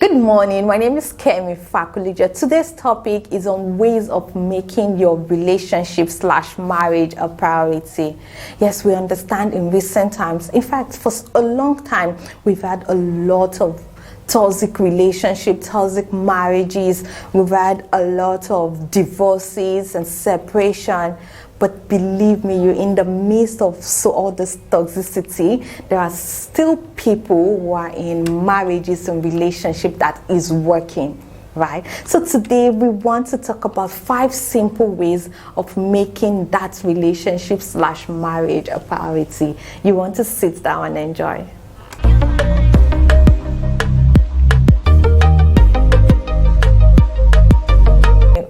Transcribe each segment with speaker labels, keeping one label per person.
Speaker 1: Good morning, my name is Kemi Fakulija. Today's topic is on ways of making your relationship/marriage a priority. Yes, we understand in recent times, in fact, for a long time, we've had a lot of toxic relationships, toxic marriages. We've had a lot of divorces and separation. But believe me, you're in the midst of all this toxicity. There are still people who are in marriages and relationships that is working, right? So today we want to talk about 5 simple ways of making that relationship/marriage a priority. You want to sit down and enjoy.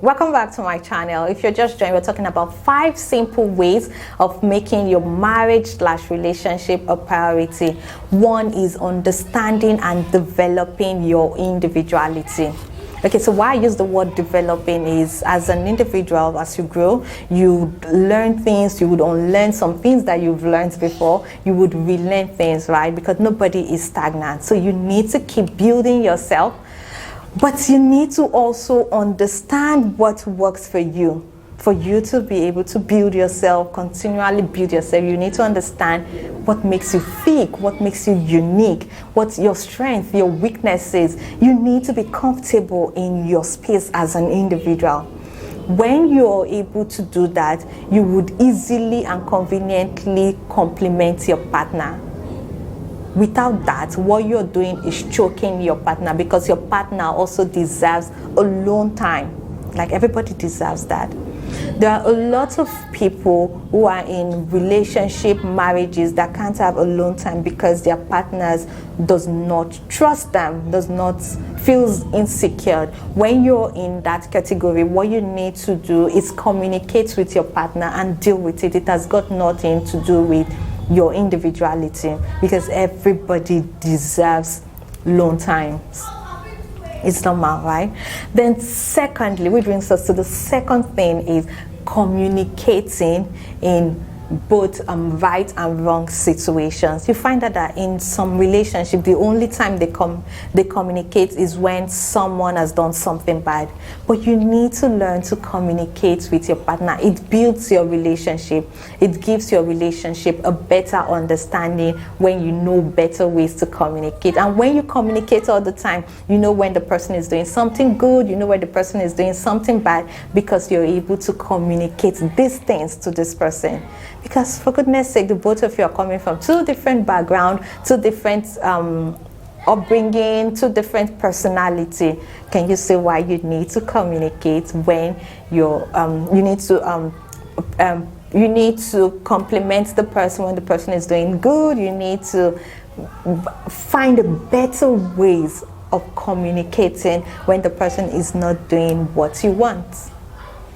Speaker 1: Welcome back to my channel. If you're just joining, we're talking about 5 simple ways of making your marriage/relationship a priority. One is understanding and developing your individuality. Okay, so why I use the word developing is, as an individual, as you grow, you learn things, you would unlearn some things that you've learned before, you would relearn things, right? Because nobody is stagnant. So you need to keep building yourself. But you need to also understand what works for you. For you to be able to build yourself, continually build yourself, you need to understand what makes you thick, what makes you unique, what's your strength, your weaknesses. You need to be comfortable in your space as an individual. When you're able to do that, you would easily and conveniently complement your partner. Without that, what you're doing is choking your partner, because your partner also deserves alone time. Like, everybody deserves that. There are a lot of people who are in relationship marriages that can't have alone time because their partners does not trust them, does not feels insecure. When you're in that category, what you need to do is communicate with your partner and deal with it. It has got nothing to do with your individuality, because everybody deserves alone times. It's normal, right? Then secondly, which brings us to the second thing, is communicating in both right and wrong situations. You find that in some relationship, the only time they communicate is when someone has done something bad. But you need to learn to communicate with your partner. It builds your relationship. It gives your relationship a better understanding when you know better ways to communicate. And when you communicate all the time, you know when the person is doing something good, you know when the person is doing something bad, because you're able to communicate these things to this person. Because, for goodness sake, the both of you are coming from 2 different backgrounds, 2 different upbringing, 2 different personality. Can you see why you need to communicate when you need to compliment the person when the person is doing good? You need to find better ways of communicating when the person is not doing what you want.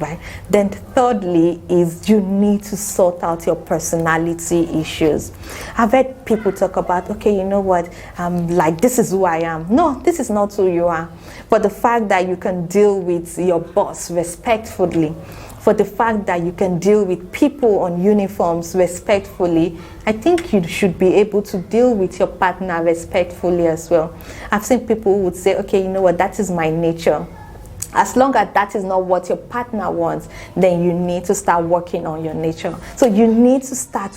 Speaker 1: Right? Then thirdly is you need to sort out your personality issues. I've heard people talk about, okay, you know what, like, this is who I am. No, this is not who you are. But the fact that you can deal with your boss respectfully, for the fact that you can deal with people on uniforms respectfully, I think you should be able to deal with your partner respectfully as well. I've seen people who would say, okay, you know what, that is my nature. As long as that is not what your partner wants, then you need to start working on your nature. So you need to start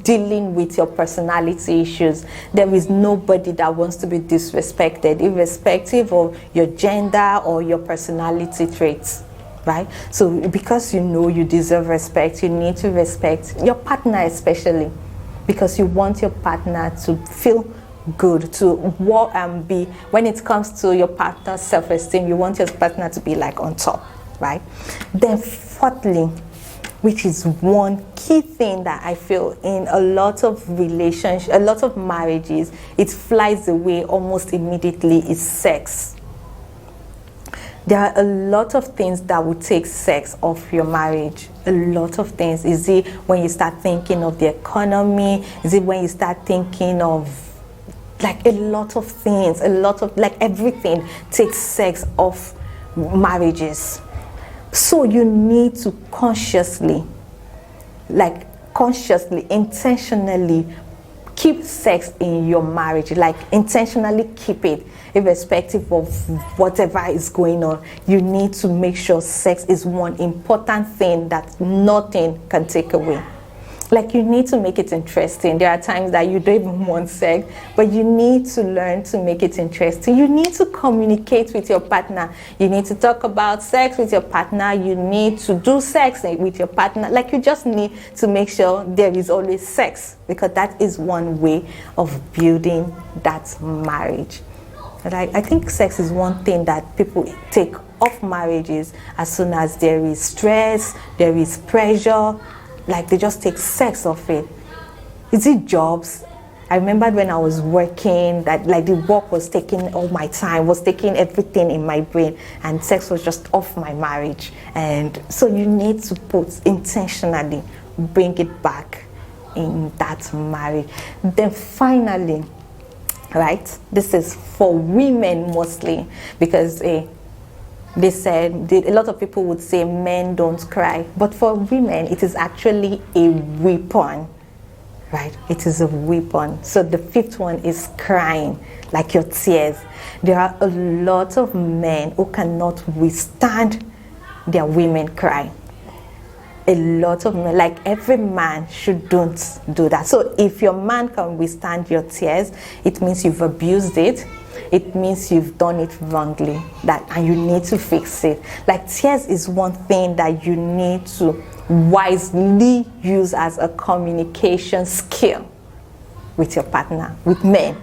Speaker 1: dealing with your personality issues. There is nobody that wants to be disrespected, irrespective of your gender or your personality traits, right? So because you know you deserve respect, you need to respect your partner, especially because you want your partner to feel good, to be, when it comes to your partner's self-esteem, you want your partner to be like on top, right? Then fourthly, which is one key thing that I feel in a lot of relationships, a lot of marriages, it flies away almost immediately, is sex. There are a lot of things that will take sex off your marriage. A lot of things. Is it when you start thinking of the economy? Is it when you start thinking of, like, a lot of things, a lot of, like, everything takes sex off marriages. So you need to consciously, intentionally keep sex in your marriage, like intentionally keep it, irrespective of whatever is going on. You need to make sure sex is one important thing that nothing can take away. Like, you need to make it interesting. There are times that you don't even want sex, but you need to learn to make it interesting. You need to communicate with your partner. You need to talk about sex with your partner. You need to do sex with your partner. Like, you just need to make sure there is always sex, because that is one way of building that marriage. I think sex is one thing that people take off marriages as soon as there is stress, there is pressure. Like, they just take sex off it. Is it jobs? I remembered when I was working that, like, the work was taking all my time, was taking everything in my brain, and sex was just off my marriage. And so you need to intentionally bring it back in that marriage. Then finally, right, this is for women mostly, because they said, a lot of people would say men don't cry, but for women it is actually a weapon, right? It is a weapon. So the fifth one is crying, like your tears. There are a lot of men who cannot withstand their women cry. A lot of men, like, every man don't do that. So if your man can withstand your tears, it means you've abused it. It means you've done it wrongly, and you need to fix it. Like, tears is one thing that you need to wisely use as a communication skill with your partner, with men.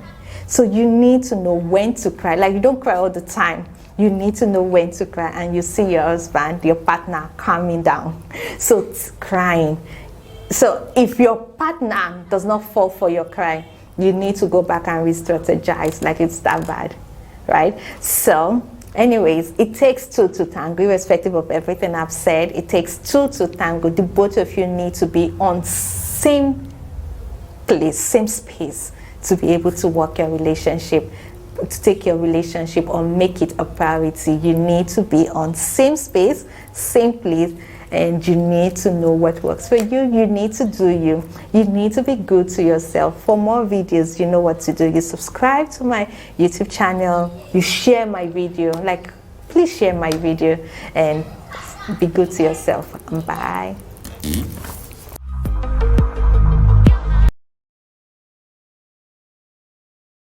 Speaker 1: So you need to know when to cry. Like, you don't cry all the time. You need to know when to cry, and you see your husband, your partner, calming down. So it's crying. So if your partner does not fall for your cry, you need to go back and re-strategize, like, it's that bad, right? So anyways, it takes two to tango, irrespective of everything I've said. It takes two to tango. The both of you need to be on same place, same space, to be able to work your relationship, to take your relationship or make it a priority. You need to be on same space, same place, and you need to know what works for you. You need to do you. You need to be good to yourself. For more videos, you know what to do. You subscribe to my YouTube channel. You share my video. Like, please share my video and be good to yourself. Bye.